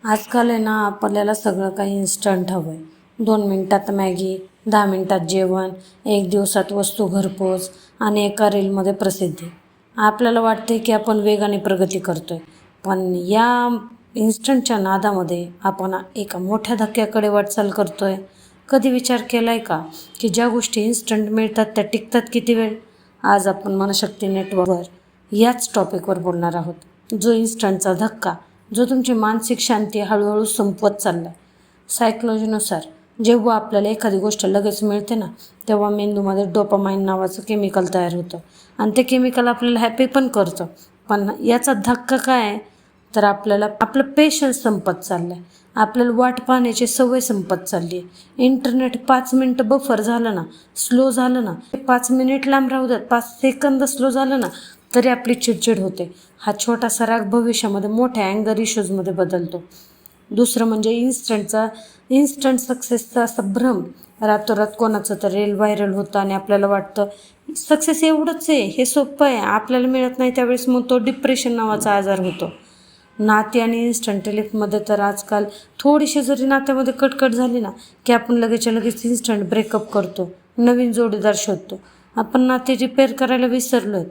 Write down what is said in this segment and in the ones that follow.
आजकाल आहे ना आपल्याला सगळं काही इन्स्टंट हवं आहे. 2 मिनिटात मॅगी, 10 मिनिटात जेवण, 1 दिवसात वस्तू घरपोच आणि एका रीलमध्ये प्रसिद्धी. आपल्याला वाटते की आपण वेगाने प्रगती करतोय, पण या इन्स्टंटच्या नादामध्ये आपण एका मोठ्या धक्क्याकडे वाटचाल करतोय. कधी विचार केला आहे का की ज्या गोष्टी इन्स्टंट मिळतात त्या टिकतात किती वेळ? आज आपण मनशक्ती नेटवर्कवर याच टॉपिकवर बोलणार आहोत. जो इन्स्टंटचा धक्का, जो तुमची मानसिक शांती हळूहळू संपवत चालला आहे. सायकोलॉजीनुसार जेव्हा आपल्याला एखादी गोष्ट लगेच मिळते ना, तेव्हा मेंदूमध्ये डोपामाइन नावाचं केमिकल तयार होतं आणि ते केमिकल आपल्याला हॅपी पण करतं. पण याचा धक्का काय आहे तर आपल्याला आपलं पेशन्स संपत चाललं आहे. आपल्याला वाट पाहण्याची सवय संपत चालली आहे. इंटरनेट 5 मिनिटं बफर झालं ना, स्लो झालं ना, 5 मिनिट लांब राहू द्यात, 5 सेकंद स्लो झालं ना, तरी आपली चिडचिड होते. हा छोटासा राग भविष्यामध्ये मोठ्या अँगर इश्यूजमध्ये बदलतो. दुसरं म्हणजे इन्स्टंट सक्सेसचा असा भ्रम. रातोरात कोणाचं तर रील व्हायरल होतं आणि आपल्याला वाटतं सक्सेस एवढंच आहे, हे सोपं आहे. आपल्याला मिळत नाही त्यावेळेस मग तो डिप्रेशन नावाचा आजार होतो. नाती आणि इन्स्टंट रिलीफमध्ये तर आजकाल थोडीशी जरी नात्यामध्ये कटकट झाली ना की आपण लगेचच्या लगेच इन्स्टंट ब्रेकअप करतो, नवीन जोडीदार शोधतो. आपण नाते रिपेअर करायला विसरलो आहेत,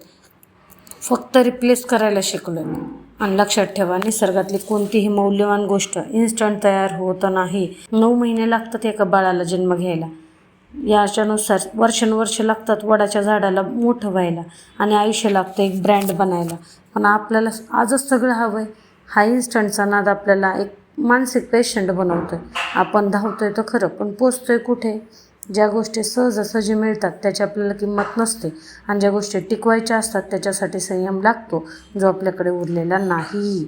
फक्त रिप्लेस करायला शिकलो आहे. आणि लक्षात ठेवा, निसर्गातली कोणतीही मौल्यवान गोष्ट इन्स्टंट तयार होत नाही. 9 महिने लागतात एका बाळाला जन्म घ्यायला. याच्यानुसार वर्षानुवर्ष लागतात वडाच्या झाडाला मोठं व्हायला आणि आयुष्य लागतं एक ब्रँड बनायला. पण आपल्याला आजच सगळं हवं आहे. हा इन्स्टंटचा नाद आपल्याला एक मानसिक पेशंट बनवतो आहे. आपण धावतोय तर खरं, पण पोचतोय कुठे? ज्या गोष्टी सहजासहजी मिळतात त्याची आपल्याला किंमत नसते आणि ज्या गोष्टी टिकवायच्या असतात त्याच्यासाठी संयम लागतो, जो आपल्याकडे उरलेला नाही.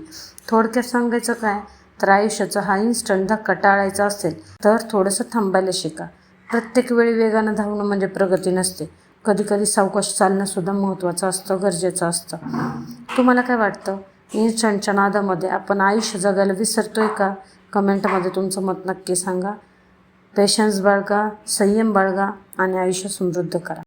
थोडक्यात सांगायचं काय तर आयुष्याचा हा इन्स्टंट धक्का टाळायचा असेल तर थोडंसं थांबायला शिका. प्रत्येक वेळी वेगानं धावणं म्हणजे प्रगती नसते. कधीकधी सावकाश चालणंसुद्धा महत्त्वाचं असतं, गरजेचं असतं. तुम्हाला काय वाटतं? इन्स्टंटच्या नादामध्ये आपण आयुष्य जगायला विसरतोय का? कमेंटमध्ये तुमचं मत नक्की सांगा. पेशन्स बाळगा, संयम बाळगा आणि आयुष्य समृद्ध करा.